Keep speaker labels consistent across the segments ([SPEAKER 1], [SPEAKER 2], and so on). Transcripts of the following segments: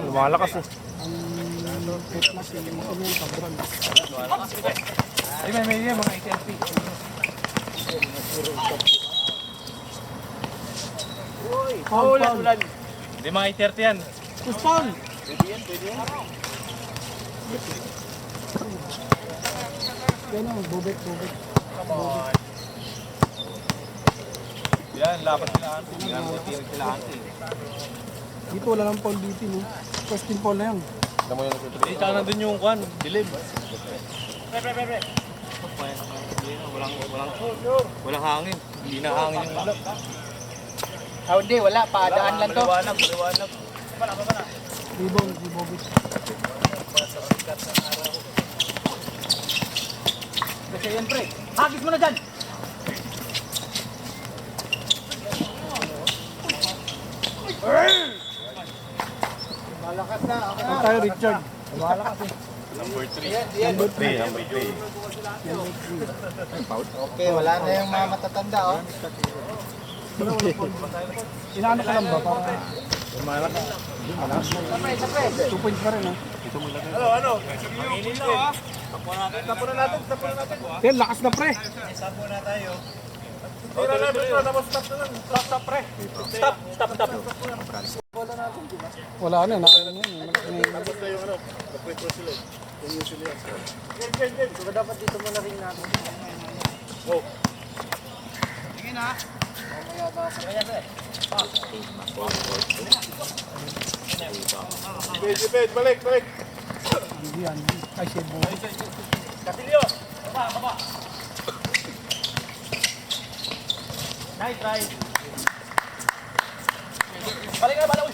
[SPEAKER 1] Lumalakas eh.
[SPEAKER 2] Ang fitness yung pagburan.
[SPEAKER 1] Ay, may mga ITLP.
[SPEAKER 2] Foul.
[SPEAKER 1] Hindi mga I-30 yan.
[SPEAKER 2] Kustan. Yan o, bubik.
[SPEAKER 1] Yan, lapat sila ante. Yan, tirag sila ante.
[SPEAKER 2] Dito wala lang foul dito, no? First team foul na yan.
[SPEAKER 1] Alam mo yung nagtutuloy. Dito nandun yung kwan, dilim. Pre. Walang hangin. Hindi na hangin yung ulap.
[SPEAKER 3] Hindi, wala. Paadaan lang to.
[SPEAKER 1] Maliwanag.
[SPEAKER 2] Rebound, si Bobit.
[SPEAKER 3] Kasi yan, pre. Hagis mo na dyan. Malakas na.
[SPEAKER 2] Ang tayo, Richard.
[SPEAKER 3] Malakas eh.
[SPEAKER 1] Number 3.
[SPEAKER 2] Number 3.
[SPEAKER 1] Number 3.
[SPEAKER 3] Okay, wala na yung mga matatanda, oh.
[SPEAKER 2] Inaano ka lang ba? Para
[SPEAKER 1] Malakas.
[SPEAKER 3] Sapre.
[SPEAKER 2] 2 points pa rin, no?
[SPEAKER 1] Ano? Ang init na ha. Tapunan natin.
[SPEAKER 2] Yan, lakas na pre.
[SPEAKER 1] Sapo na tayo. Tira na, bro. Tapos stop na lang. Stop, pre. Stop.
[SPEAKER 2] Wala na, naano yan.
[SPEAKER 1] Tapos na yung ano. Nag-withdraw sila. Yung usually yan. Game. So, dapat dito mo na rin natin. Oh.
[SPEAKER 3] Tingin ha.
[SPEAKER 1] Bed. Balik.
[SPEAKER 2] Hindi yan. Ay, si Bobit.
[SPEAKER 1] Katilyo. Baba. Nice try. Balik ka, bala.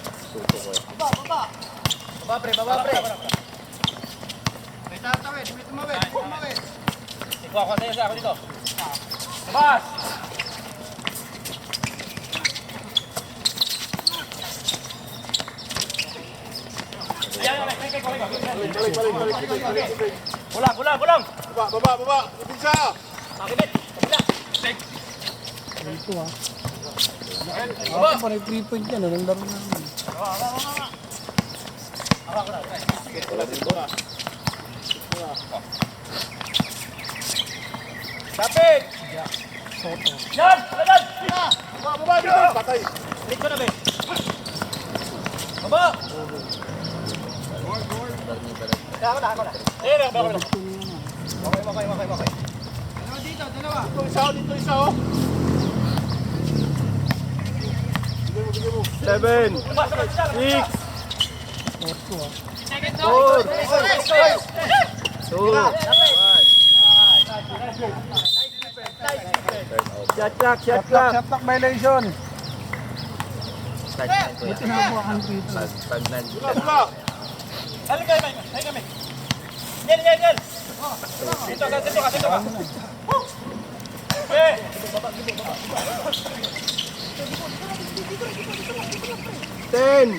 [SPEAKER 3] Baba, pre. May tatawid. May tumawid.
[SPEAKER 1] Ikuha ko sa'yo ako dito. Labas! Balik. Kulang. Baba. Ibig siya. Pakibit.
[SPEAKER 2] Ito, ha. Ako pa na 3 point yan. Anong laro na naman.
[SPEAKER 1] Kapit!
[SPEAKER 2] Soto.
[SPEAKER 1] Yan! Baba! Patay! Balik ko na, be. Baba! Ako na. Baba. Okay.
[SPEAKER 3] Dalawa dito, dalawa.
[SPEAKER 1] Dito isa, oh. 7, 6, 4, 3, 2, 1. Shot clock violation.
[SPEAKER 2] Buti na po ang dito.
[SPEAKER 1] Halika kami. Yan. Dito ka. Eh! 10,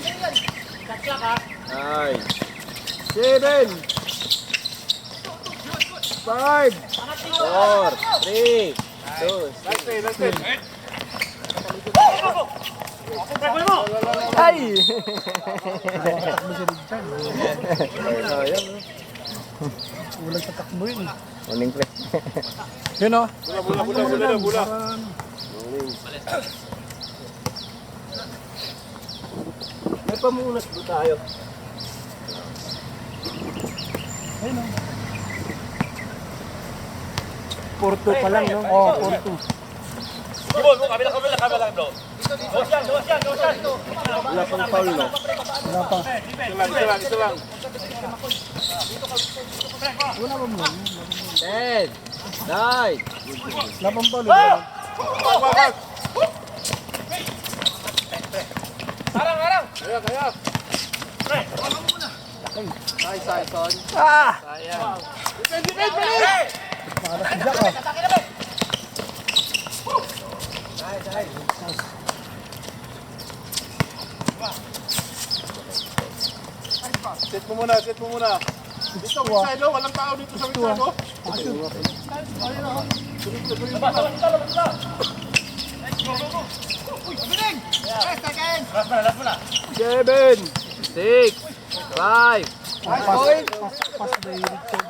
[SPEAKER 1] 9, 7, 5, 4, 3, 2,
[SPEAKER 2] Ay! Takbo si Richard. Ulang sa takbo yun.
[SPEAKER 1] Morning, pre.
[SPEAKER 2] Yun, o.
[SPEAKER 1] Bula. May pamunas po tayo.
[SPEAKER 2] Ayun, o. 4-2 pa lang, no? Oo, 4-2.
[SPEAKER 1] Ibon mo, kabila, bro. Gawas yan.
[SPEAKER 2] Wala pang foul, no? Wala pa.
[SPEAKER 1] Ito lang.
[SPEAKER 2] Wala pa mo.
[SPEAKER 1] 10, 9.
[SPEAKER 2] Wala pang foul.
[SPEAKER 1] Harang. Kaya.
[SPEAKER 3] Nice, son.
[SPEAKER 1] Sayang. Defend, balik!
[SPEAKER 2] Nakalasijak, o.
[SPEAKER 1] Set mo muna. Dito, side lo. Walang tao dito sa side lo. Last mo na. 7, 6,
[SPEAKER 4] 5.
[SPEAKER 3] Nice, boy.
[SPEAKER 2] Pass by Richard.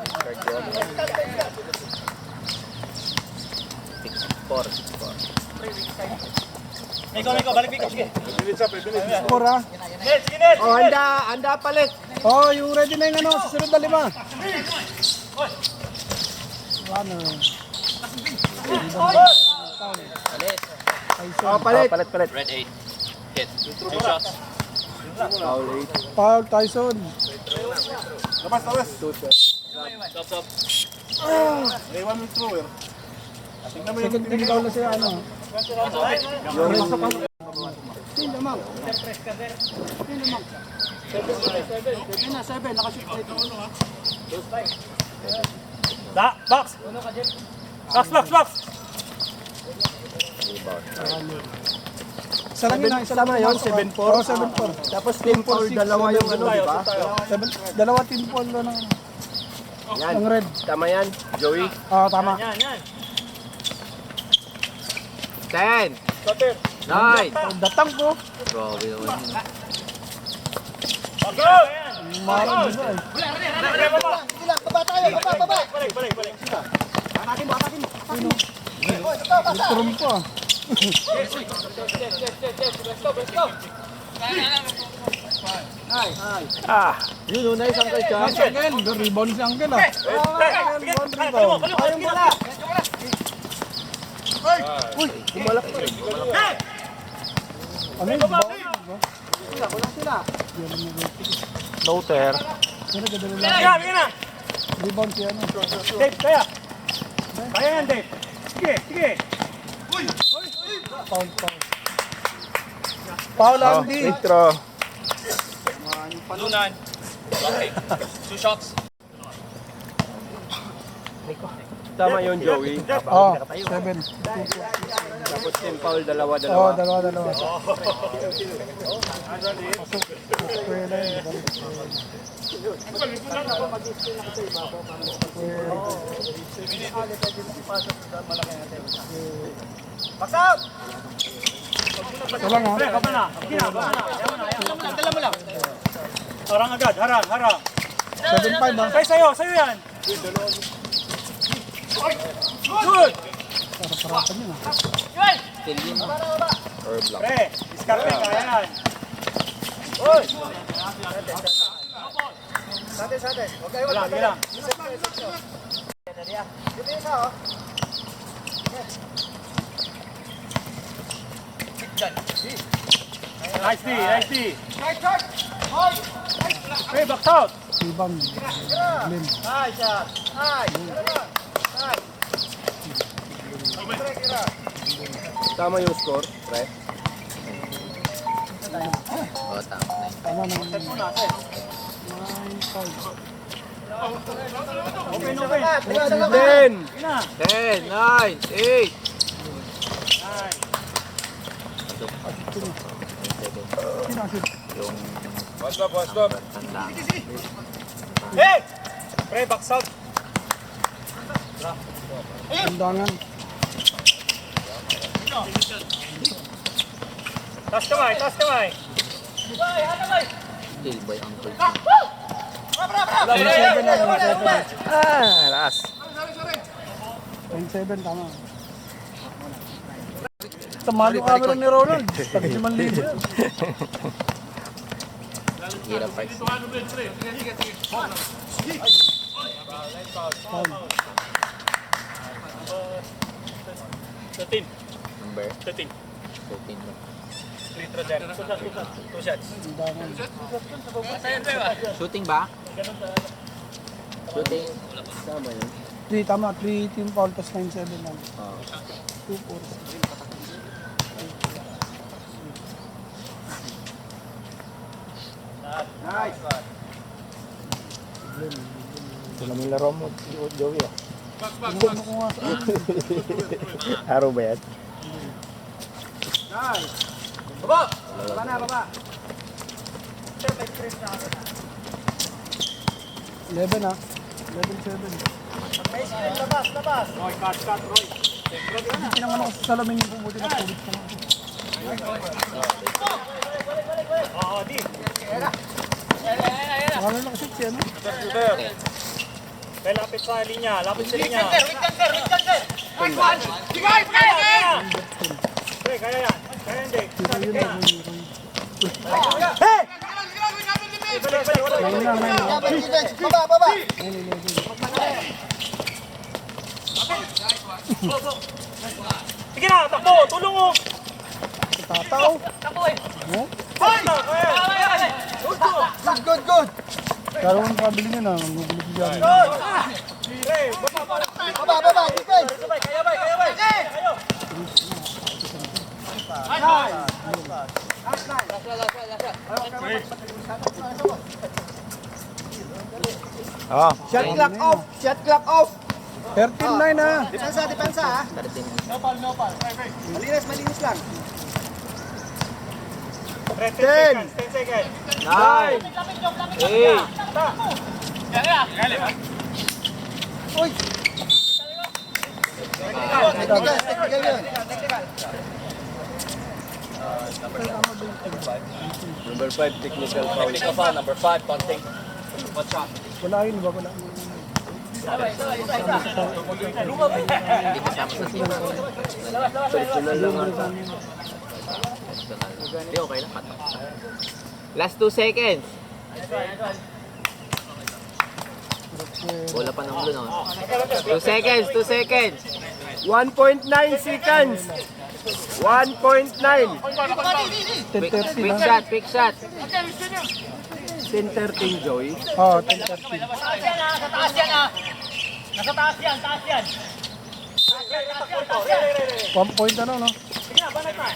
[SPEAKER 4] 6-4.
[SPEAKER 1] Ikaw, balik Miko, sige. Pipilit siya, pipilit.
[SPEAKER 2] Score ha.
[SPEAKER 1] Net, sige Net.
[SPEAKER 4] Oh, handa palit.
[SPEAKER 2] Oh, yung ready na yung ano, susunod na 5. Ano?
[SPEAKER 4] Palit.
[SPEAKER 2] Tyson.
[SPEAKER 4] Oh, palit. Palit. Red 8. Hit. 2 shots. Foul 8.
[SPEAKER 2] Foul, Tyson.
[SPEAKER 1] Labas.
[SPEAKER 4] Stop.
[SPEAKER 1] May 1 minute thrower. Tingnan mo yung
[SPEAKER 2] Second team foul na siya, ano.
[SPEAKER 3] Sino, Mang? Sino, Mang? 7 na, 7. Nakashoot na ito.
[SPEAKER 1] Box. Box.
[SPEAKER 2] Isa lang yun, isa lang yun. 7-4. Oh, 7-4.
[SPEAKER 4] Tapos team foul, dalawa yung ano, di ba?
[SPEAKER 2] Dalawa team foul na ng
[SPEAKER 4] Yan.
[SPEAKER 2] red.
[SPEAKER 4] Tama yan, Joey.
[SPEAKER 2] Ah, tama.
[SPEAKER 1] Yan.
[SPEAKER 4] 10.
[SPEAKER 1] Cutter.
[SPEAKER 4] 9.
[SPEAKER 2] Datang ko.
[SPEAKER 4] Grabe naman yun.
[SPEAKER 1] Go!
[SPEAKER 2] Marang dito eh.
[SPEAKER 3] Sige lang, baba tayo, baba.
[SPEAKER 1] Balik.
[SPEAKER 3] Atakin mo.
[SPEAKER 2] Turum po ah.
[SPEAKER 4] Yun, nice ang kay
[SPEAKER 2] Nice again. Rebound si Angel ah.
[SPEAKER 3] Ayun bola.
[SPEAKER 4] Kumalak pa rin.
[SPEAKER 2] Ano yun? Rebound?
[SPEAKER 3] Kulang sila.
[SPEAKER 4] Noter.
[SPEAKER 2] Yan nagdadala lang.
[SPEAKER 1] Sige na.
[SPEAKER 2] Rebound si ano.
[SPEAKER 1] Dave, kaya. Kaya yan, Dave. Sige.
[SPEAKER 2] Foul. Foul Andy.
[SPEAKER 4] Throw.
[SPEAKER 1] Panunan. Okay. 2 shots.
[SPEAKER 4] Tama yun, Joey.
[SPEAKER 2] Oh, 7.
[SPEAKER 4] Tapos team foul,
[SPEAKER 2] Oh,
[SPEAKER 4] dalawa.
[SPEAKER 2] dalawa. Eskwela yun.
[SPEAKER 1] Box out!
[SPEAKER 2] Ito lang ha.
[SPEAKER 1] Pre, kaba na. Sige na.
[SPEAKER 3] Dala mo lang.
[SPEAKER 1] Harang agad. Harang.
[SPEAKER 2] 7-5 ha.
[SPEAKER 1] Sa'yo yan. Good!
[SPEAKER 2] Sarap-sarapan yun ha.
[SPEAKER 4] Or block.
[SPEAKER 1] Pre, diskarte, kaya yan. Uy!
[SPEAKER 3] Sate. Okay,
[SPEAKER 1] Wala lang.
[SPEAKER 3] Dito isa, oh.
[SPEAKER 1] Nice D.
[SPEAKER 3] Charge. Hoy.
[SPEAKER 1] Pre, box out.
[SPEAKER 2] Rebound. Glenn.
[SPEAKER 3] Nice shot. Nice.
[SPEAKER 4] Tama yung score, pre. Oh, tama.
[SPEAKER 2] Tama na.
[SPEAKER 1] Open.
[SPEAKER 4] 10,
[SPEAKER 1] Sige na.
[SPEAKER 4] 10, 9, 8.
[SPEAKER 1] Nice.
[SPEAKER 4] Stop.
[SPEAKER 1] Hey! Pre, box out.
[SPEAKER 2] Undangan.
[SPEAKER 1] Taas kamay.
[SPEAKER 4] Still by Uncle.
[SPEAKER 2] 27 na.
[SPEAKER 4] Last.
[SPEAKER 2] 27 tama. Tamalo camera ni Ronald. Tag 5,000 yan.
[SPEAKER 4] Hirap pa. Number
[SPEAKER 1] 13.
[SPEAKER 4] 13.
[SPEAKER 1] Free throw dyan. 2 shots.
[SPEAKER 2] Undangan.
[SPEAKER 4] Shooting ba? Shooting. Tama yun.
[SPEAKER 2] 3 tama. 3 team foul plus 9-7 lang.
[SPEAKER 4] Oh.
[SPEAKER 2] 2-4.
[SPEAKER 3] Nice.
[SPEAKER 4] Ito naman yung laro mo, Joey.
[SPEAKER 2] Ano ko nga.
[SPEAKER 4] Araw ba yan?
[SPEAKER 3] Nice. Baba na.
[SPEAKER 2] 11 ha. 11-7.
[SPEAKER 3] Labas.
[SPEAKER 1] Roy, cut, Roy.
[SPEAKER 2] Hindi naman ako sa salamin yung pumuti na pulit ko.
[SPEAKER 1] Oo, di.
[SPEAKER 2] Saka Nakala na kasi siya, no?
[SPEAKER 1] Shooter. Kaya lapit sa linya, lapit sa linya. Pre, kaya yan. Kaya hindi.
[SPEAKER 2] Yun na, yun.
[SPEAKER 1] Hey! Balik, wala.
[SPEAKER 2] Ayun na, ayun na.
[SPEAKER 3] Baba!
[SPEAKER 1] Sige na, takbo, tulong mo.
[SPEAKER 2] Tataw. No?
[SPEAKER 3] Good!
[SPEAKER 2] Karoon ng kabili niya na. Magugulit siya.
[SPEAKER 1] Pre,
[SPEAKER 3] Baba! Defense!
[SPEAKER 1] kaya ba? Kayo.
[SPEAKER 3] Shot clock off!
[SPEAKER 2] 13-9 na.
[SPEAKER 3] Depensa ha? No pal. Malinis lang.
[SPEAKER 1] Pre, 10 seconds.
[SPEAKER 4] 9, 8,
[SPEAKER 3] Technical yun.
[SPEAKER 4] number 5, technical foul. Technical foul, number 5, punting. One shot.
[SPEAKER 2] Wala yun, ba? Wala.
[SPEAKER 4] Personal lang ata. Hindi, okay lang. Last 2 seconds. Wala pa ng blue, no? 2 seconds, 2 seconds.
[SPEAKER 3] 1.9 seconds. 1.9.
[SPEAKER 4] Quick
[SPEAKER 2] 10-13 na.
[SPEAKER 4] shot, quick shot.
[SPEAKER 3] 10-13 Joy.
[SPEAKER 2] Oo, 10-13.
[SPEAKER 1] Nasa taas yan.
[SPEAKER 2] 1 point ano, no?
[SPEAKER 1] Sige na, banat na.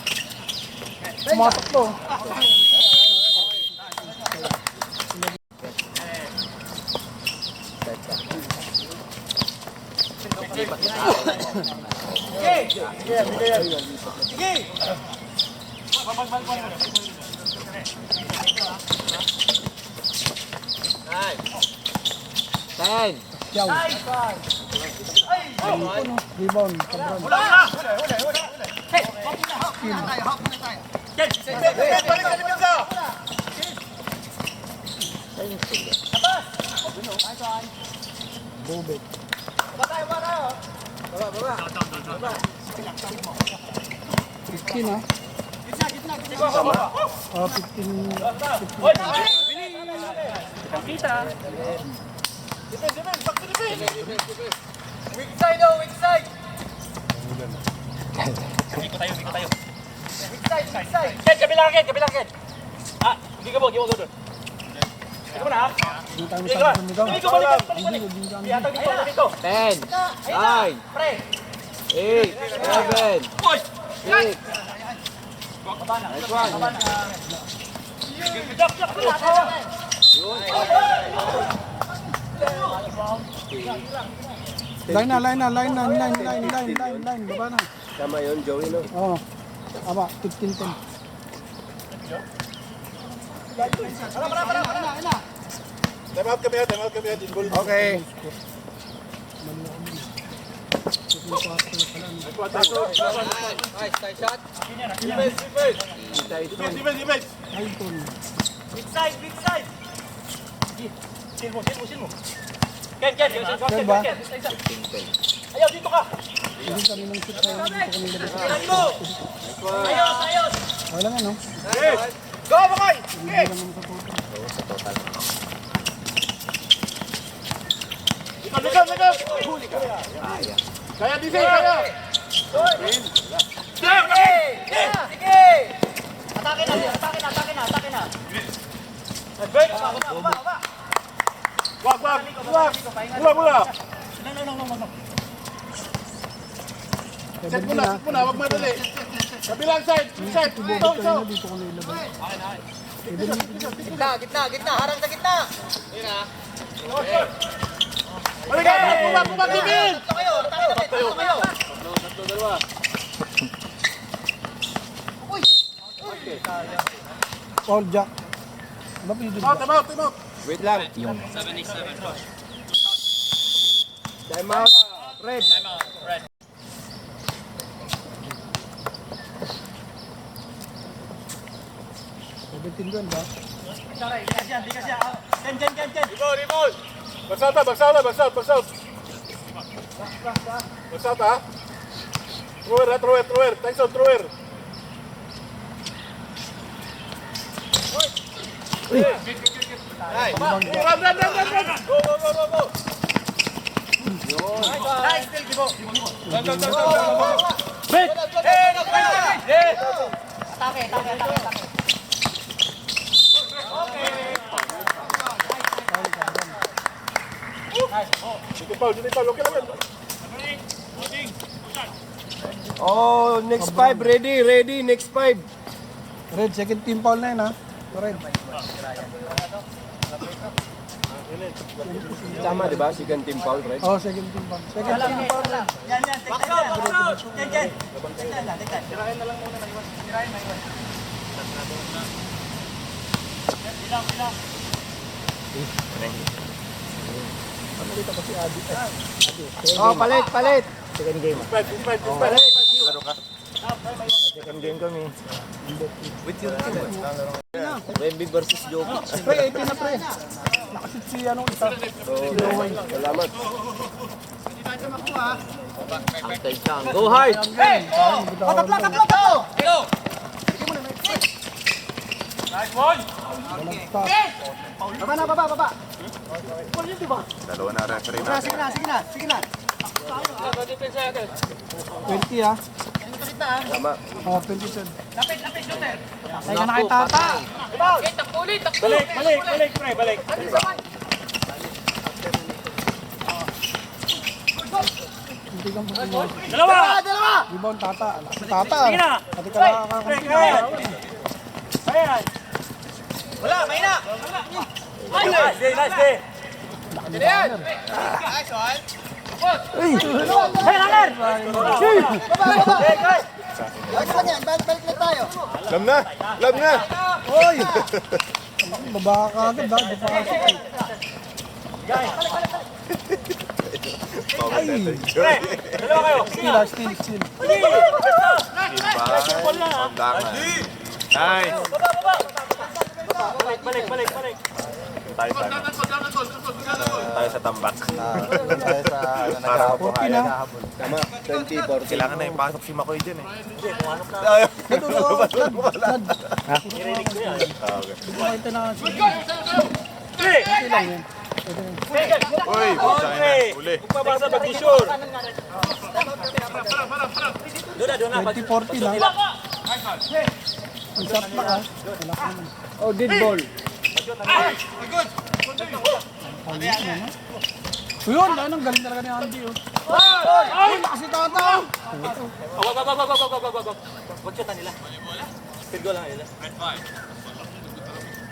[SPEAKER 2] Pumasok to.
[SPEAKER 4] Ten.
[SPEAKER 2] Yaw. Rebound. Kabran. Bobet. 15 ha? Ah, 15.
[SPEAKER 1] Iko tayo. Ken, kabilang Ken. Ah, hindi ka mo doon. Ikaw na ha?
[SPEAKER 2] Hindi tayo masabi sa migaw.
[SPEAKER 1] Hindi ko balik.
[SPEAKER 2] Hindi kami.
[SPEAKER 1] Ihatag dito.
[SPEAKER 4] 10, 9, 8, 7, 6. Nice one.
[SPEAKER 2] Line na. Baba na.
[SPEAKER 3] Tama yun, Joey, no?
[SPEAKER 2] Oo. Tama, 15-10.
[SPEAKER 1] Time out kami.
[SPEAKER 3] Okay.
[SPEAKER 1] Defense.
[SPEAKER 2] Alton.
[SPEAKER 1] Big side. Sin mo. Ken.
[SPEAKER 2] Diba?
[SPEAKER 1] Ayaw, dito ka.
[SPEAKER 2] Hindi kami ng shoot na dito kami labas.
[SPEAKER 1] Tingnan mo. Ayos.
[SPEAKER 2] Wala nga, no?
[SPEAKER 1] Go, Bakay.
[SPEAKER 2] Hindi naman sa total.
[SPEAKER 1] Ligam. Kaya, DC, kaya. Sige. Atake na. Break. Baba. Wag. Mula. No. Set muna, wag madali. Kabilang side.
[SPEAKER 2] Ibobot kayo na dito kami labas.
[SPEAKER 3] Gitna. Harang sa gitna.
[SPEAKER 1] Bumag, Divin!
[SPEAKER 3] Tayo.
[SPEAKER 2] Paul Jack. Ano pa yun?
[SPEAKER 1] Time out.
[SPEAKER 3] Wait lang.
[SPEAKER 4] 7-8-7.
[SPEAKER 3] Time out. Red.
[SPEAKER 2] 17 ba?
[SPEAKER 1] Di kasi Rebound! Bagsat ha, bagsat. Bagsat ha. Thrower. Tyson, thrower. Run. Go. Nice, still, Gibo. Go. Bet! Dito Paul, okay lang yan.
[SPEAKER 5] Oh, next 5, ready, next 5.
[SPEAKER 2] Red, second team foul na yun ha. Red.
[SPEAKER 5] Tama, di ba? Second team foul, right?
[SPEAKER 2] Oh, second team foul. Second team foul. Red.
[SPEAKER 5] Oh, palit.
[SPEAKER 1] Fight.
[SPEAKER 5] Second game kami. With your team. Wemby versus Jokic.
[SPEAKER 2] Pre, 18 na pre. Nakashoot si anong isa.
[SPEAKER 5] Salamat. After chance. Go hard!
[SPEAKER 3] Tatlo! Baba.
[SPEAKER 1] Dalawa na referee na.
[SPEAKER 3] Sige na.
[SPEAKER 2] 20 ha.
[SPEAKER 5] Tama.
[SPEAKER 2] Oh, 27.
[SPEAKER 3] Ay ka na kay Tata.
[SPEAKER 1] Balik, pre, balik.
[SPEAKER 2] Hindi kang pupunod.
[SPEAKER 3] Dalawa!
[SPEAKER 2] Rebound Tata. Tata.
[SPEAKER 3] Sige na.
[SPEAKER 2] Pati ka nakakakasya.
[SPEAKER 3] Ayan. Wala, may na.
[SPEAKER 1] Nice day. Lam na.
[SPEAKER 2] Hoy! Baba ka agad ha. Defensive. Ay!
[SPEAKER 1] Dalawa kayo.
[SPEAKER 2] Steal.
[SPEAKER 1] Nice. Balik. Tayo sa tambak. Para
[SPEAKER 2] 14 na.
[SPEAKER 5] Tama. 20, 40.
[SPEAKER 1] kailangan na ipasok si Makoy dyan eh.
[SPEAKER 2] Nirinig ko yan. Hindi ko kita na si...
[SPEAKER 1] Pre!
[SPEAKER 2] Okay lang yan.
[SPEAKER 1] Uy, uli. Pabasa mag-sure.
[SPEAKER 2] 20-40 lang. Ang shot na ka.
[SPEAKER 5] Oh, dead ball.
[SPEAKER 2] So yun, dahil ang galing talaga ni Andy. Ay! Nakasi Tata!
[SPEAKER 1] Wag shot nila. Field goal lang nila.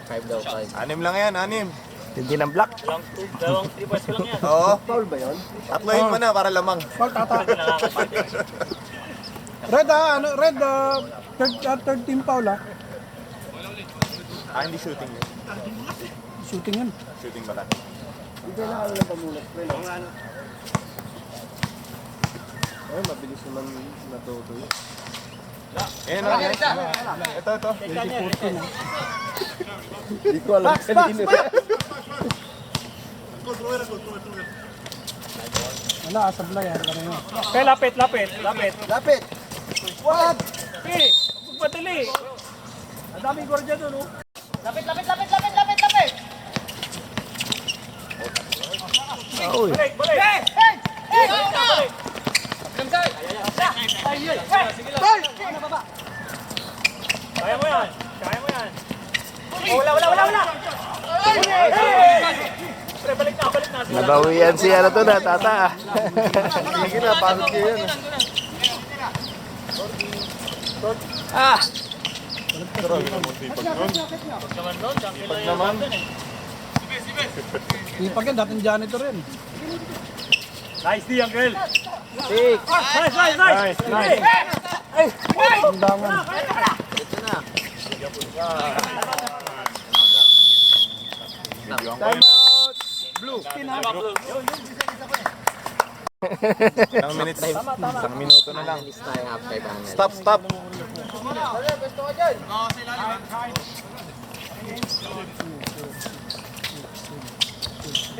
[SPEAKER 5] 5 daw, 5.
[SPEAKER 1] Anim lang yan, anim.
[SPEAKER 5] Hindi ng block.
[SPEAKER 1] Dalawang 3 points ko lang yan.
[SPEAKER 5] Oo. Foul ba yun?
[SPEAKER 1] Tatlohin mo na para lamang.
[SPEAKER 2] Foul Tata. Red Red, third team foul
[SPEAKER 1] Hindi shooting yun.
[SPEAKER 2] Shooting yun.
[SPEAKER 1] Shooting ba lang?
[SPEAKER 5] Hindi na lang pamulat. Ay, mabilis naman natuto yun.
[SPEAKER 1] Ito.
[SPEAKER 2] 20-40 na.
[SPEAKER 5] Hindi ko alam kanino.
[SPEAKER 2] Wala, asabla yan. Ganun yun.
[SPEAKER 1] Kaya lapit.
[SPEAKER 3] Wag!
[SPEAKER 1] Pre, magpadali. Ang daming gwardiya doon, oh.
[SPEAKER 3] Lapit!
[SPEAKER 1] Balik. Kaya mo yan. Wala. Pre, balik na.
[SPEAKER 5] Nabawian si ano to na, Tata. Sige na, pagod kayo yan.
[SPEAKER 2] Ipag yan, dating janitor rin.
[SPEAKER 1] Nice D, Uncle.
[SPEAKER 5] Six.
[SPEAKER 1] Nice.
[SPEAKER 2] Undangan.
[SPEAKER 5] Time out. Blue.
[SPEAKER 1] Isang minutes. Isang minuto na lang. Stop.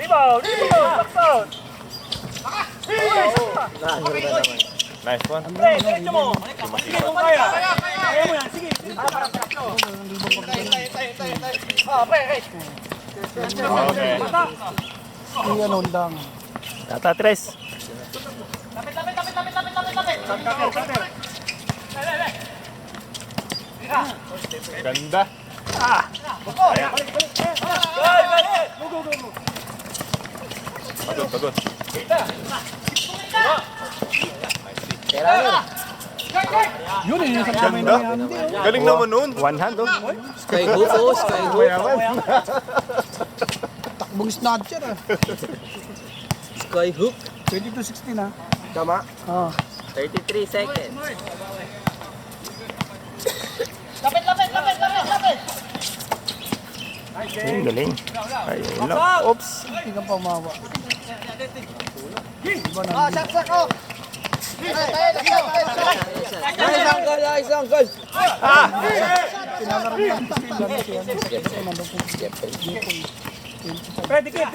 [SPEAKER 1] Rebound! Box out!
[SPEAKER 5] Nakahiro na naman.
[SPEAKER 6] Nice one.
[SPEAKER 1] Pre, diretso mo! Sige, kung kaya! Kaya mo yan, sige! Pre!
[SPEAKER 6] Okay.
[SPEAKER 2] Yung ano, undang.
[SPEAKER 5] Tata, tres.
[SPEAKER 6] Ganda. Pagod, pagod.
[SPEAKER 2] Yun eh, sa kamay
[SPEAKER 6] Ganda.
[SPEAKER 2] na yan.
[SPEAKER 6] Galing naman nun.
[SPEAKER 5] One hand, oh. Skyhook, oh. Skyhook.
[SPEAKER 2] Takbong snatcher ah.
[SPEAKER 5] Skyhook.
[SPEAKER 2] 22-16 ah.
[SPEAKER 5] Tama.
[SPEAKER 2] Ah.
[SPEAKER 5] 33 seconds. Galing. Ay, lang. Oops.
[SPEAKER 2] Hindi ka pa umawa.
[SPEAKER 5] Nice uncle, nice uncle.
[SPEAKER 2] Pinangarap yung gano'n siya. Ito nandun po.
[SPEAKER 1] Pre, dikit!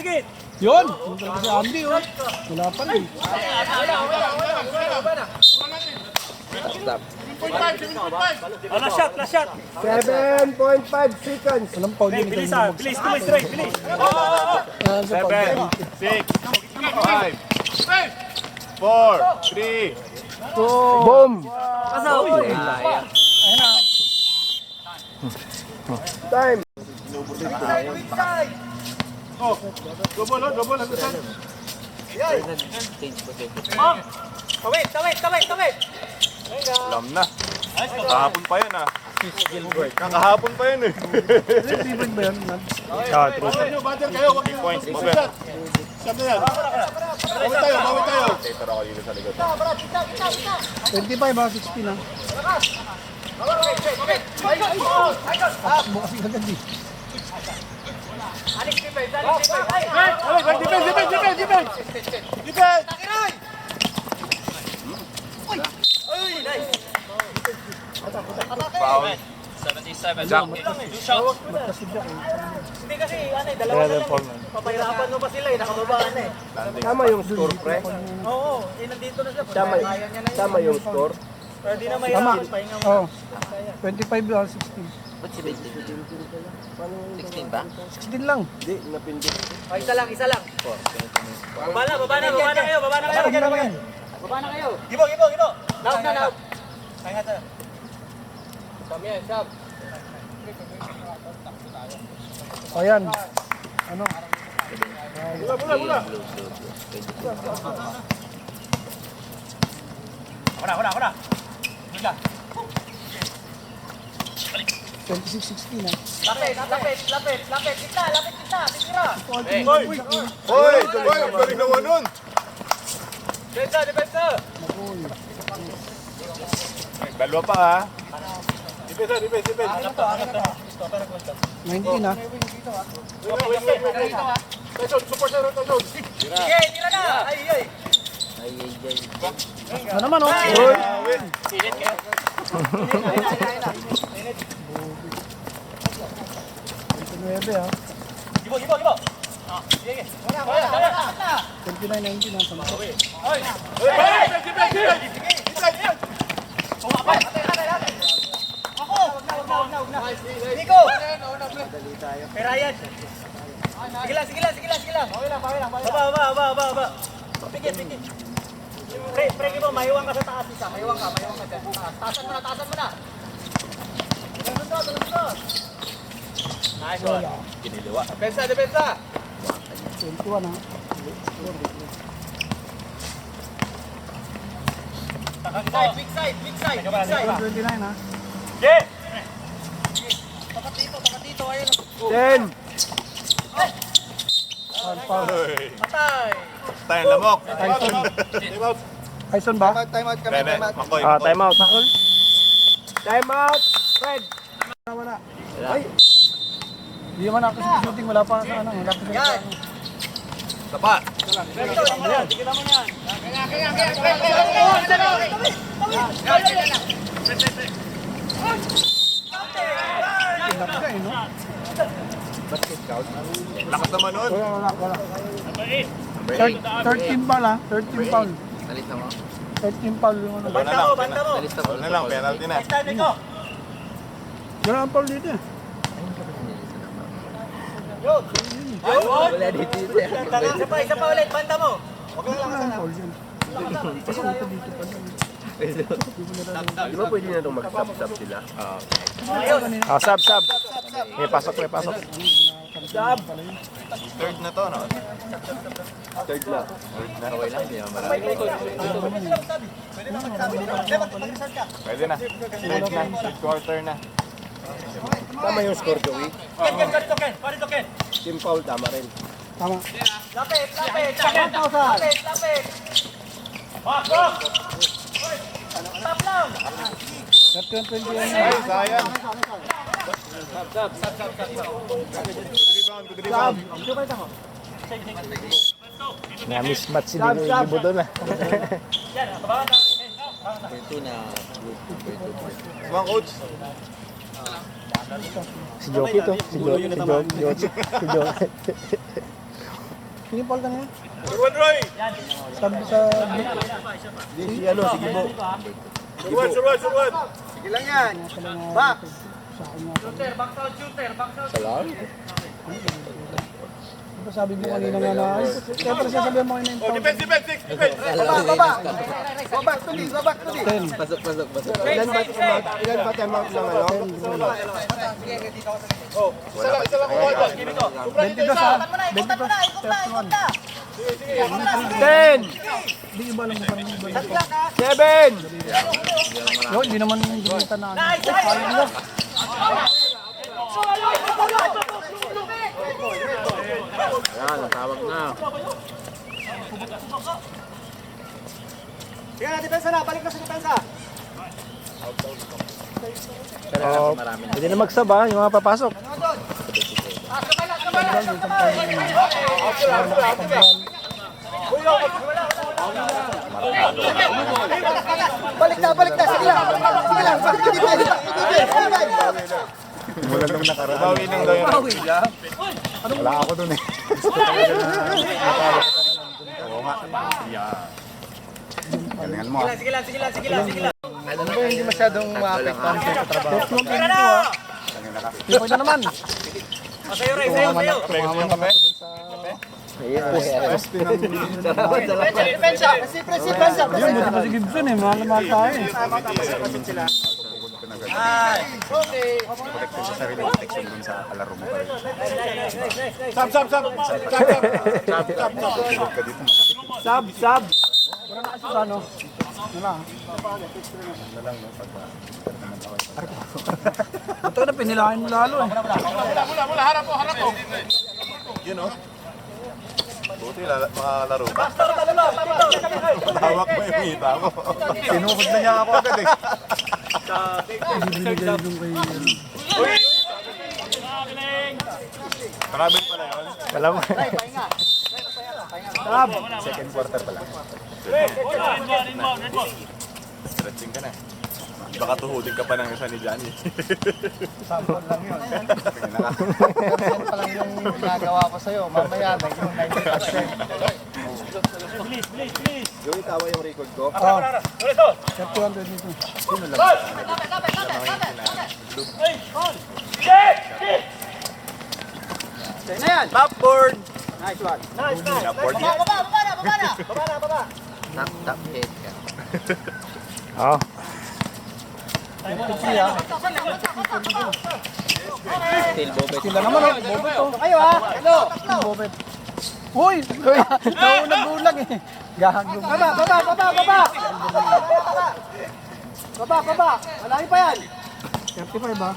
[SPEAKER 2] Yun! Yung talaga si Andy oh. Wala pa eh.
[SPEAKER 5] Stop.
[SPEAKER 1] Last shot!
[SPEAKER 3] 7.5 seconds.
[SPEAKER 2] Walang foul yun.
[SPEAKER 1] Bilis ah! Bilis! Tuloy straight! Bilis!
[SPEAKER 2] Yan sa foul.
[SPEAKER 6] 7, 6, 5, 4, 3,
[SPEAKER 3] Boom!
[SPEAKER 5] Sayang.
[SPEAKER 3] Time.
[SPEAKER 6] double.
[SPEAKER 5] Change position.
[SPEAKER 1] Tawid!
[SPEAKER 6] Alam na. Kahapon pa yan ah. Kakahapon pa yan eh.
[SPEAKER 2] Favorite ba yan?
[SPEAKER 6] Ah, true. Points, maganda. Saan na yan? Bawit tayo. Tater ako dito sa likod.
[SPEAKER 2] 25 ah, 16 ah. Takbo kasi agad eh.
[SPEAKER 6] Defense! Foul.
[SPEAKER 4] 77.
[SPEAKER 6] Jack.
[SPEAKER 4] Two shots.
[SPEAKER 1] Hindi kasi, dalawa na lang eh. Papahirapan mo pa sila eh, nakababaan eh.
[SPEAKER 3] Tama yung score, pre.
[SPEAKER 1] Oo, nandito na sila.
[SPEAKER 3] Tama, tama yung score.
[SPEAKER 1] Pero di na
[SPEAKER 2] Tama.
[SPEAKER 1] mahirapan, pahinga mo.
[SPEAKER 2] Oh. 25 ah, 16.
[SPEAKER 5] Ba't 17? 16 ba?
[SPEAKER 2] 16 lang.
[SPEAKER 3] Hindi, napindi.
[SPEAKER 1] Oh, isa lang. Baba na kayo.
[SPEAKER 2] Parang lang yan.
[SPEAKER 1] Gibo. Naog. Pahinga tayo.
[SPEAKER 2] O yan. Ano?
[SPEAKER 1] Muna.
[SPEAKER 2] 26-16 ah.
[SPEAKER 1] Lapit kita. Tira.
[SPEAKER 6] Hoy, ang galing naman nun.
[SPEAKER 1] Depensa.
[SPEAKER 6] Dalawa pa ha. Defense.
[SPEAKER 2] 19 ah.
[SPEAKER 1] Sige, tira na. Ay.
[SPEAKER 2] Ano naman oh?
[SPEAKER 4] Sinit kayo.
[SPEAKER 2] 29 ah.
[SPEAKER 1] Gibo. Sige. Wala.
[SPEAKER 2] 29-19 ah. Sama.
[SPEAKER 1] Nico! Perayan! Sige lang. Baba. Pikit. Pre, mo, mahiwang ka sa taas isa. Mahiwang ka sa taas. Taasan mo na. Sunod. Nice one.
[SPEAKER 6] Kiniliwa.
[SPEAKER 1] Depensa.
[SPEAKER 2] 21 ah.
[SPEAKER 1] Big side.
[SPEAKER 2] 29 ah.
[SPEAKER 1] Okay! Tapat dito. Ayun.
[SPEAKER 3] 10.
[SPEAKER 2] Foul.
[SPEAKER 1] Patay!
[SPEAKER 6] Tayo lamok.
[SPEAKER 2] Tyson ba?
[SPEAKER 3] Time out kami,
[SPEAKER 6] Rene, Makoy.
[SPEAKER 5] Time out.
[SPEAKER 3] Time out, Fred.
[SPEAKER 2] Wala. Ay. Hindi naman ako sa shooting. Wala pa sa ano. Wala pa sa
[SPEAKER 1] Yan!
[SPEAKER 6] Tapat.
[SPEAKER 1] Dito mo yan.
[SPEAKER 2] Pinaka eh no?
[SPEAKER 6] Lakas naman nun.
[SPEAKER 2] Wala. 13 foul ha, 13 foul.
[SPEAKER 4] Nalista mo?
[SPEAKER 2] 13 foul yung ano.
[SPEAKER 6] Banta mo.
[SPEAKER 4] Nalista mo.
[SPEAKER 6] Na lang, penalty na.
[SPEAKER 2] Wala ang foul dito eh.
[SPEAKER 4] Wala dito.
[SPEAKER 1] Isa pa ulit, banta mo.
[SPEAKER 2] Wala ang foul dyan. Kasi dito pa dyan.
[SPEAKER 5] Di ba pwede na itong mag-sub sila?
[SPEAKER 1] Sab. May pasok.
[SPEAKER 6] Third na to, no?
[SPEAKER 5] Third na.
[SPEAKER 4] Okay lang, hindi naman marami.
[SPEAKER 6] Pwede na. Third na. Third quarter na.
[SPEAKER 5] Tama yung score, Joey. Team foul, tama rin.
[SPEAKER 2] Tama. Lapit. 21.
[SPEAKER 6] Ay, sayang. Good rebound.
[SPEAKER 1] Na-mismatch si Libo doon ah.
[SPEAKER 4] Ito na.
[SPEAKER 6] Come on, coach.
[SPEAKER 1] Si Joki to. Si Joki.
[SPEAKER 2] Sino foul ka na yan?
[SPEAKER 6] Surwan, Roy.
[SPEAKER 2] Sabi sa...
[SPEAKER 5] Si ano, si Gibo.
[SPEAKER 6] Surwan.
[SPEAKER 5] Sige lang yan. Back.
[SPEAKER 4] Salam.
[SPEAKER 2] Diba sabi mo kanina nga na... Siyempre sasabihan mo kanina yung
[SPEAKER 6] Oh,
[SPEAKER 2] foul.
[SPEAKER 6] defense.
[SPEAKER 5] Baba. Go back to me.
[SPEAKER 2] 10.
[SPEAKER 4] Pasok.
[SPEAKER 5] Ilan ba time out ng ano?
[SPEAKER 6] Isa lang kuha doon.
[SPEAKER 2] 22 sa... 22. 31.
[SPEAKER 5] 10!
[SPEAKER 2] Hindi iba lang parang iba lang.
[SPEAKER 5] 7!
[SPEAKER 2] Yo, hindi naman ginita na. Sayang lang.
[SPEAKER 4] Yan, natawag na.
[SPEAKER 3] Sige na, depensa na. Balik na sa depensa.
[SPEAKER 1] Oh, pwede na magsab ha, yung mga papasok.
[SPEAKER 3] Balik na. Sige lang.
[SPEAKER 6] Wala nang nakaraan. Bawi nang daw yun. Wala ako dun eh. Oo nga. Galingan mo.
[SPEAKER 1] Sige lang. Ano ba hindi masyadong maapektuhan sa trabaho?
[SPEAKER 2] Ipon na naman.
[SPEAKER 1] Sa'yo.
[SPEAKER 6] Pwede yung kape?
[SPEAKER 1] Depensa.
[SPEAKER 2] Yun, buti pa si Gibson eh. Mahal na mahal tayo eh.
[SPEAKER 6] Protect sa sarili, protection dun sa kalaro mo pa rin. Sab.
[SPEAKER 2] Sab. Wala na kasi sa ano. Wala. Ito na pinilahin mo lalo eh.
[SPEAKER 6] Mula, harap po. Yun o. Buti, makalaro ka. Hawak mo yung hita mo. Sinukod na niya ako agad eh.
[SPEAKER 2] Binigay doon kay...
[SPEAKER 6] Travel pala yun.
[SPEAKER 1] Wala mo.
[SPEAKER 2] Sab.
[SPEAKER 6] Second quarter pala. Stretching ka na. Baka tuhudin ka pa ng isa ni Johnny.
[SPEAKER 1] Sample lang yun. Sample pa lang yung ginagawa ko sa'yo. Mamaya na yung 90%.
[SPEAKER 5] Yung itawa yung record ko.
[SPEAKER 2] Oh. 31, 22.
[SPEAKER 3] Sige na yan.
[SPEAKER 5] Backboard!
[SPEAKER 3] Nice one.
[SPEAKER 6] Napboard niya.
[SPEAKER 3] Baba.
[SPEAKER 4] Tap hit ka.
[SPEAKER 1] Oh.
[SPEAKER 4] Still bobet.
[SPEAKER 2] Sila naman oh. Bobet oh.
[SPEAKER 3] Kayo ha. Hello.
[SPEAKER 2] Bobet. Hoy! Nagulag eh. Gago.
[SPEAKER 3] Baba. Malaki pa yan.
[SPEAKER 2] 35 ba?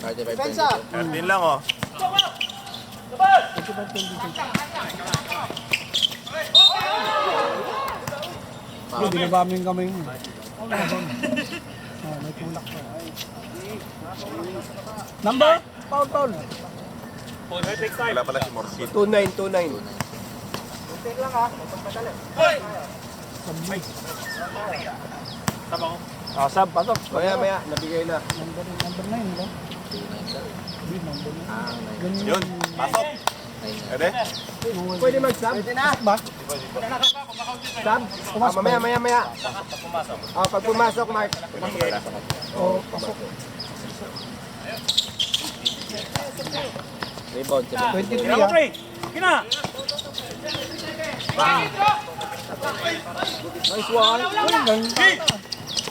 [SPEAKER 4] 35
[SPEAKER 3] Depensa.
[SPEAKER 6] 13 lang oh.
[SPEAKER 2] 35, 22. Hindi, binabami yung kamay mo. May tulak pa. Number? Foul.
[SPEAKER 6] Wala pala si Morsit.
[SPEAKER 5] 2929.
[SPEAKER 1] Oh, sab, pasok.
[SPEAKER 5] Maya, nabigay na.
[SPEAKER 2] Number 9, ba?
[SPEAKER 6] Yun, pasok. Pwede?
[SPEAKER 3] Pwede mag-sub? Pwede na.
[SPEAKER 2] Ba?
[SPEAKER 3] Sub? Mamaya. Pag pumasok, Mark.
[SPEAKER 2] O, pasok.
[SPEAKER 5] Rebound.
[SPEAKER 2] 23 ah.
[SPEAKER 3] Nice one.
[SPEAKER 2] Ang ganda.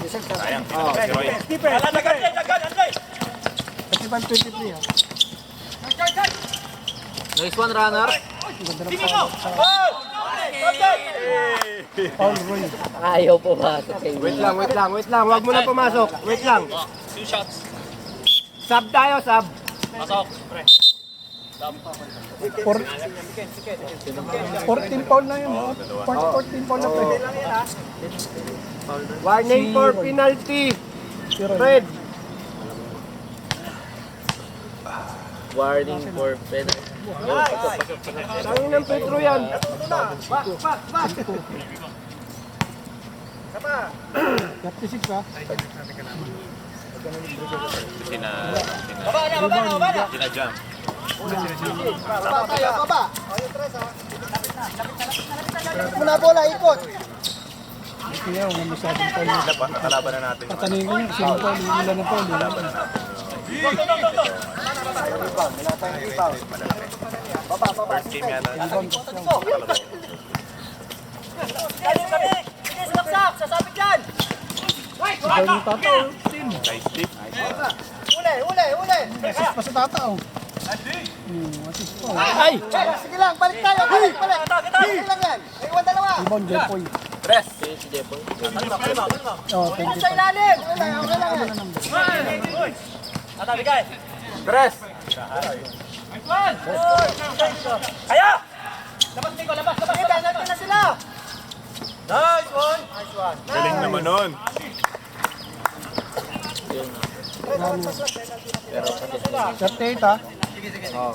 [SPEAKER 6] Sayang, Roy.
[SPEAKER 2] Kasi 23 ah.
[SPEAKER 5] Nice one, runner.
[SPEAKER 2] Paul Roy.
[SPEAKER 5] Ayaw pumasok.
[SPEAKER 3] Wait lang. Huwag mo na pumasok. Wait lang.
[SPEAKER 4] 2 shots.
[SPEAKER 3] Sub tayo, sub.
[SPEAKER 4] Pasok.
[SPEAKER 2] 14 foul na yun. 14 foul na pre.
[SPEAKER 3] Warning for penalty. Red.
[SPEAKER 5] Warning for penalty.
[SPEAKER 3] Tangin ng Petro yan.
[SPEAKER 2] 36 ah.
[SPEAKER 6] Sinadyan.
[SPEAKER 3] Baba. Muna bola, ikot.
[SPEAKER 2] Kaya wala masyadong foul.
[SPEAKER 6] Nakalaban na natin.
[SPEAKER 2] Tatanungin ko yung sino foul. Ilan na foul.
[SPEAKER 6] First game yata.
[SPEAKER 2] Foul yung tata oh.
[SPEAKER 6] Nice tip.
[SPEAKER 3] Uli.
[SPEAKER 2] Assist pa sa tata oh. Assist pa oh.
[SPEAKER 5] Ay!
[SPEAKER 3] Sige lang, balik tayo. Balik. Sige lang yan. Iwan dalawa.
[SPEAKER 2] Rebound Jepoy.
[SPEAKER 5] Si Jepoy.
[SPEAKER 2] Oh, 25.
[SPEAKER 3] Sa ilalim. Okay lang yan.
[SPEAKER 6] Tres!
[SPEAKER 3] Penalty na sila.
[SPEAKER 6] Galing naman nun.
[SPEAKER 5] Pero kasi
[SPEAKER 2] 38 ah.
[SPEAKER 3] Titira.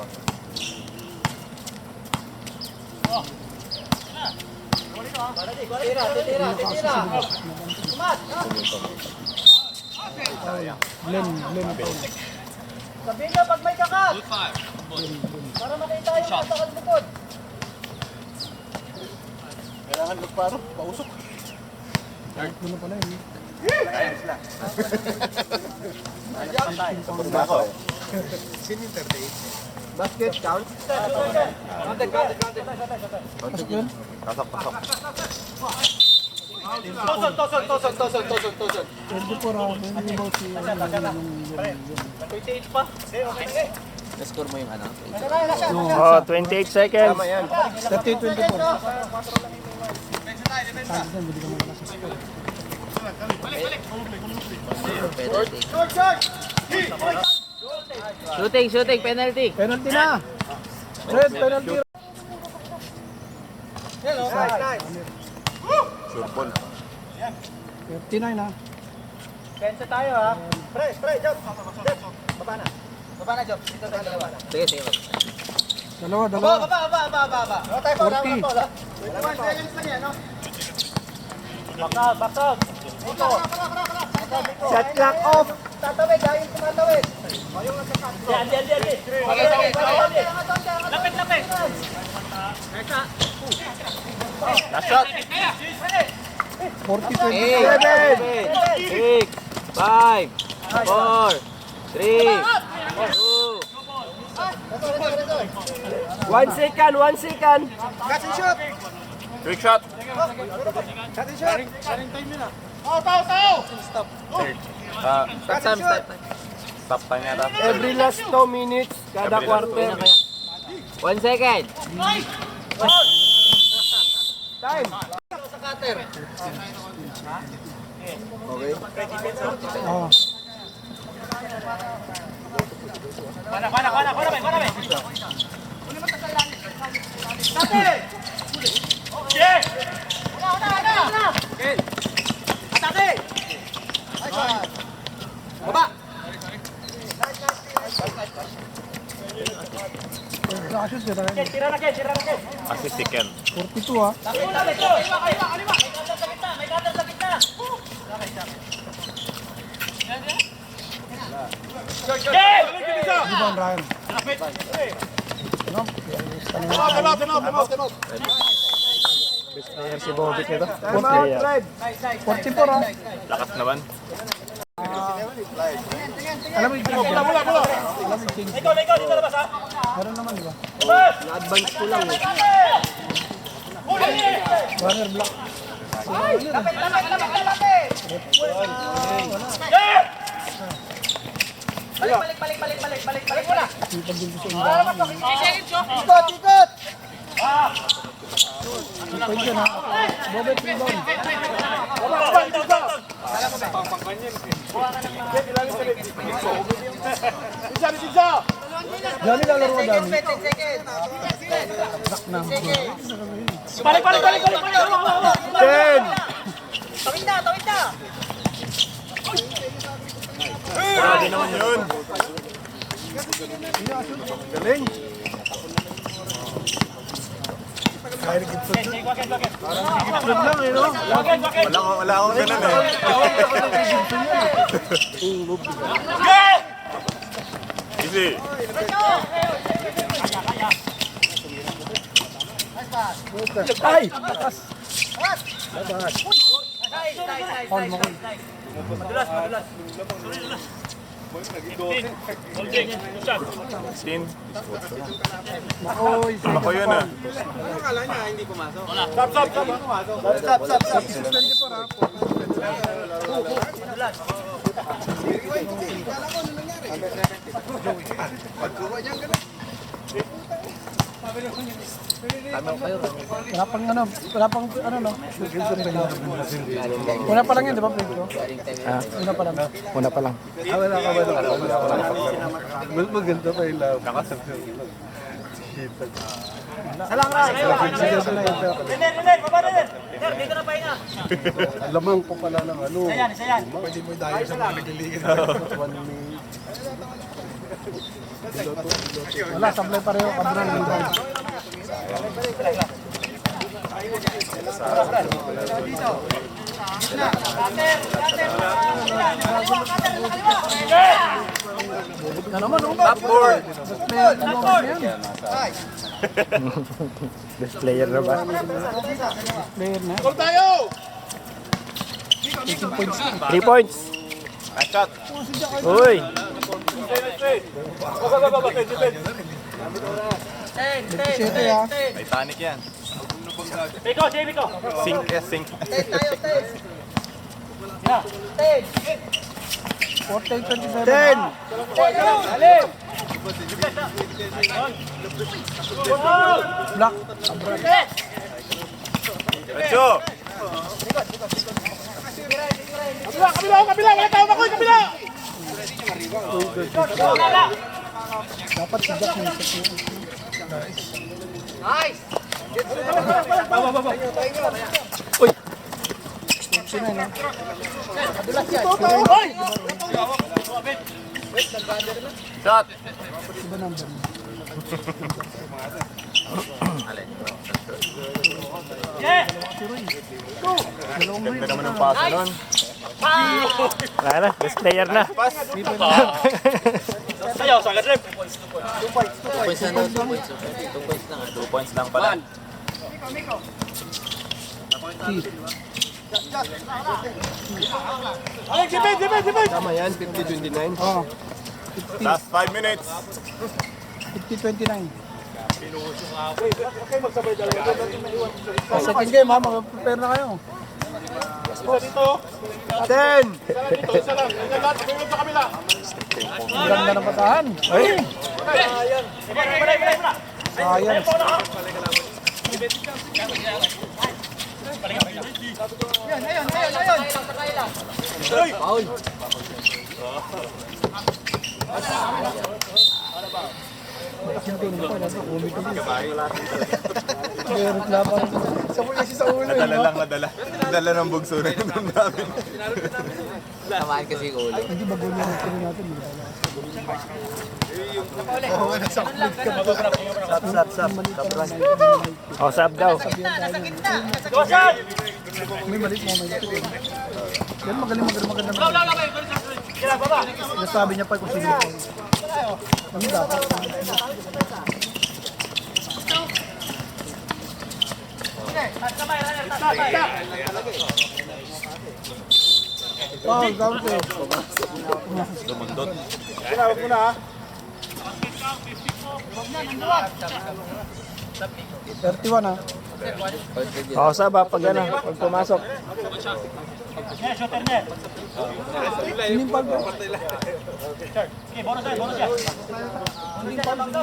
[SPEAKER 2] Glenn foul.
[SPEAKER 3] Sabihin niyo pag may kakat. Para makita yung matakad likod.
[SPEAKER 6] Kailangan magparo, pausok.
[SPEAKER 2] Ano pala yun.
[SPEAKER 6] Pagod na ako eh.
[SPEAKER 3] Basket count.
[SPEAKER 2] Pasok yun.
[SPEAKER 6] Pasok.
[SPEAKER 2] 24 ah. May rebound si
[SPEAKER 5] na-score mo yung ano.
[SPEAKER 1] Oh, 28 seconds.
[SPEAKER 3] Tama yan.
[SPEAKER 2] 30-24. Tangis na, hindi ka malakas sa score.
[SPEAKER 5] Penalty.
[SPEAKER 3] Short.
[SPEAKER 5] Shooting, penalty.
[SPEAKER 2] Penalty na! Red, penalty.
[SPEAKER 3] Nice.
[SPEAKER 6] Sure ball.
[SPEAKER 2] 39 ah.
[SPEAKER 3] Pensa tayo ha. Pre, Job. Baba na, Job. Dito tayo dalawa.
[SPEAKER 5] Sige.
[SPEAKER 2] Dalawa.
[SPEAKER 3] Baba. Ano tayo pa?
[SPEAKER 2] 40.
[SPEAKER 3] 1 seconds lang yan, no? Back up. Dito. Shot clock off. Tatawid, ayun tumatawid. Yan. Lapit.
[SPEAKER 5] Last shot.
[SPEAKER 2] 40-27.
[SPEAKER 5] 8, 6, 5, 4, 3, 2.
[SPEAKER 3] 1 second. Catch and shoot.
[SPEAKER 6] Quick shot.
[SPEAKER 3] Catch and shoot.
[SPEAKER 5] Start time.
[SPEAKER 6] Stop time yata.
[SPEAKER 3] Every last 2 minutes, kada
[SPEAKER 6] Every last
[SPEAKER 3] quarter.
[SPEAKER 5] 1 second.
[SPEAKER 3] Time.
[SPEAKER 2] Oh.
[SPEAKER 3] Baba.
[SPEAKER 2] Nakashoot sila.
[SPEAKER 6] Assist si Ken.
[SPEAKER 2] 42 ah. Rebound, Ryan.
[SPEAKER 5] Best player si Bobby nito.
[SPEAKER 2] 44 ah.
[SPEAKER 6] Lakas naman.
[SPEAKER 2] Alam mo yung change yan? Alam mo yung change. Meron naman, di ba?
[SPEAKER 5] Na-advance ko lang eh.
[SPEAKER 2] Runner block. Sipag din ko sa indahan. Sipag yun ha. Bobet rebound. Dami lalaro ka dami. Rak na.
[SPEAKER 6] Grabe naman yun.
[SPEAKER 2] Galing.
[SPEAKER 6] Wala akong ganun eh. Easy.
[SPEAKER 2] Ay! Paul mo ko.
[SPEAKER 6] Sin.
[SPEAKER 2] Makoy.
[SPEAKER 6] Ako yun ah.
[SPEAKER 2] Wala pang no? Una pa lang yun, di ba, Pedro? Una pa lang.
[SPEAKER 5] Una pa lang.
[SPEAKER 2] Mas maganda pa yung love. Lamang po pala ng ano. Pwede mo dahil sa mga nagaliligid. Wala, sablay pareho. Kabran ng rebound. Na naman,
[SPEAKER 6] Tapboard.
[SPEAKER 5] Best player na ba?
[SPEAKER 2] Player na.
[SPEAKER 5] 3 points.
[SPEAKER 6] Nice shot.
[SPEAKER 5] Uy!
[SPEAKER 2] Siyete ah.
[SPEAKER 6] Titanic yan. Sink eh, sink.
[SPEAKER 2] 48-27.
[SPEAKER 5] 10!
[SPEAKER 2] Black.
[SPEAKER 6] Diretso.
[SPEAKER 2] Dapat si Jack yung
[SPEAKER 5] Uy!
[SPEAKER 2] sino yun?
[SPEAKER 6] Shot.
[SPEAKER 2] Iba number.
[SPEAKER 6] Ganda naman ng paso nun.
[SPEAKER 5] Wala na, best player na.
[SPEAKER 6] Pass.
[SPEAKER 4] Ayaw, sagad rin.
[SPEAKER 5] 2 points na, 2 points. 2 points lang.
[SPEAKER 6] 2 points lang pala.
[SPEAKER 5] Tama yan, 50-29.
[SPEAKER 2] Oh,
[SPEAKER 6] Last 5 minutes.
[SPEAKER 2] 50-29. Second game ha, mag-prepare na kayo.
[SPEAKER 5] 10!
[SPEAKER 2] Ang ganda ng batahan. Ay! Sayang.
[SPEAKER 5] Foul!
[SPEAKER 6] Nadala lang, nadala. Nadala ng bugso na yun namin.
[SPEAKER 5] Tamaan kasi yung ulo.
[SPEAKER 2] Hindi ba ganyan ang tuloy natin?
[SPEAKER 5] Oh, sub daw.
[SPEAKER 2] May maliit mo, may maliit. Yan magaling maganda. Nasabi niya pa kung sino yung foul. Hindi dapat. Foul, counted.
[SPEAKER 6] Dumundot.
[SPEAKER 1] Tinawag mo na ha.
[SPEAKER 2] 31 ha.
[SPEAKER 5] Oo, Saba, pag ano, pag pumasok.
[SPEAKER 2] Sino yung foul ba?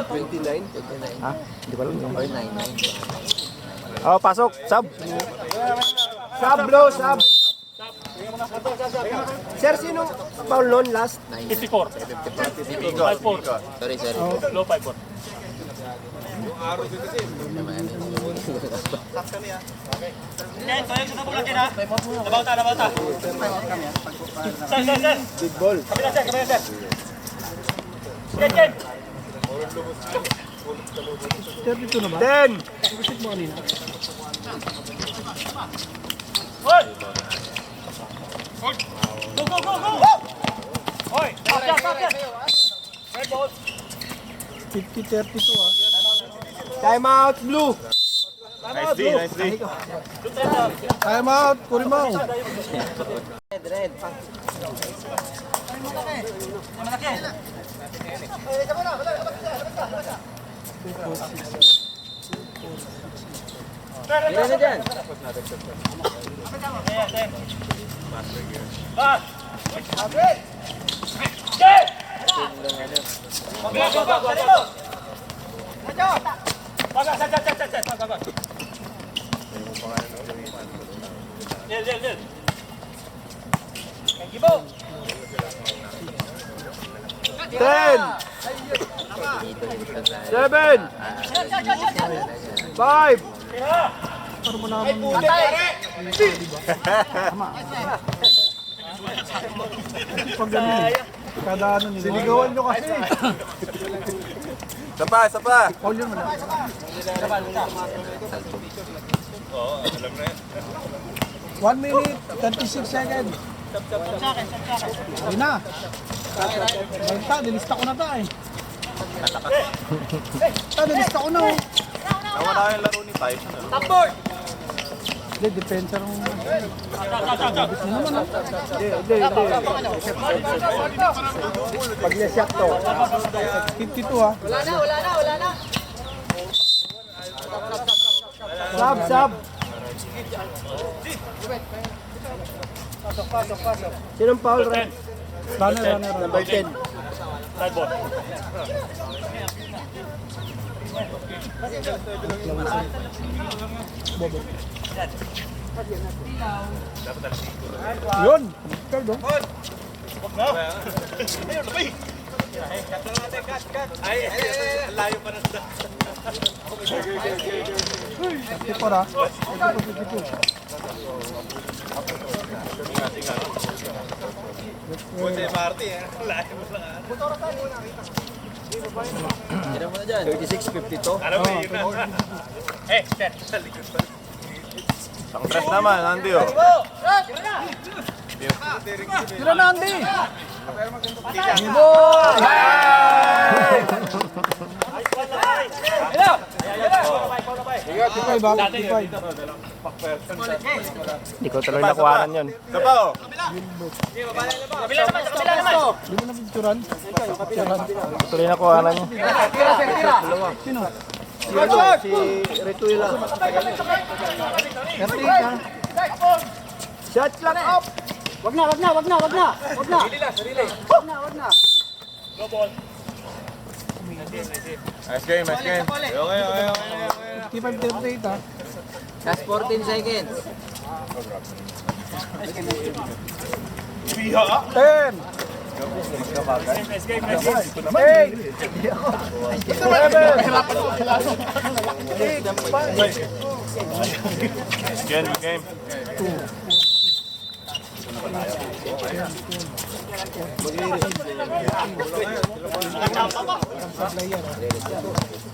[SPEAKER 5] 29? Ha? Hindi ko alam. Or 99. Oo, pasok. Sab. Sab, bro, sab. Sir, sino foul nun last?
[SPEAKER 4] 54.
[SPEAKER 6] Iko.
[SPEAKER 5] Sorry, sorry.
[SPEAKER 4] Low 54.
[SPEAKER 5] Big ball.
[SPEAKER 2] 32 na ba?
[SPEAKER 5] 10.
[SPEAKER 2] Gusto mo kanina?
[SPEAKER 4] Go, go, go, go! Hoy! Stop, stop, stop! Red ball!
[SPEAKER 2] 50-32 ha.
[SPEAKER 5] Time out, blue.
[SPEAKER 6] Nice D, nice D.
[SPEAKER 2] Time out, Kurimao.
[SPEAKER 5] Red, red. Tira na dyan.
[SPEAKER 4] Back! Get! Nil. Gibo!
[SPEAKER 5] 10. 7. 5.
[SPEAKER 2] Para mo naman. Pag ganun. Kada ano nila. Siligawan nyo kasi.
[SPEAKER 6] Isa pa.
[SPEAKER 2] Foul yun wala.
[SPEAKER 6] Oo, alam na yan.
[SPEAKER 2] 1 minute, 36 seconds. Hindi na. Balta, nilista ko na ta eh. Nilista ko na oh.
[SPEAKER 6] Nawala yung laro ni Tyson.
[SPEAKER 2] Hindi, depensa nung... Hindi naman ah.
[SPEAKER 5] Pag na-shock to.
[SPEAKER 2] 52 ah.
[SPEAKER 5] Sab, sab. Sinong foul, Ren?
[SPEAKER 2] Runner.
[SPEAKER 5] Number 10.
[SPEAKER 4] Red ball.
[SPEAKER 2] Yun! Third oh. Ito para. Ito 52.
[SPEAKER 6] Buti Marty eh.
[SPEAKER 5] Tira mo na dyan. 36-52.
[SPEAKER 6] Alam mo yun.
[SPEAKER 4] Eh, set.
[SPEAKER 6] Ang tres naman, Andy oh.
[SPEAKER 2] Tira na, Andy! Tipay ba? Tipay.
[SPEAKER 5] Hindi ko tuloy nakuhanan yun.
[SPEAKER 6] Isa pa oh.
[SPEAKER 4] Kabila naman!
[SPEAKER 2] Hindi mo na picturean?
[SPEAKER 5] Tuloy nakuhanan yun.
[SPEAKER 2] Sino?
[SPEAKER 5] Si Retuila.
[SPEAKER 2] 38 ha?
[SPEAKER 5] Shot clock up!
[SPEAKER 3] Wag na.
[SPEAKER 4] Go ball.
[SPEAKER 6] Nice game. Okay.
[SPEAKER 2] 55-38 ha?
[SPEAKER 5] Last 14 seconds.
[SPEAKER 2] 10!
[SPEAKER 4] Nice game, nice game.
[SPEAKER 2] 8! 7!
[SPEAKER 6] Good game.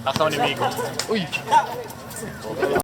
[SPEAKER 4] Takaw ni Migo.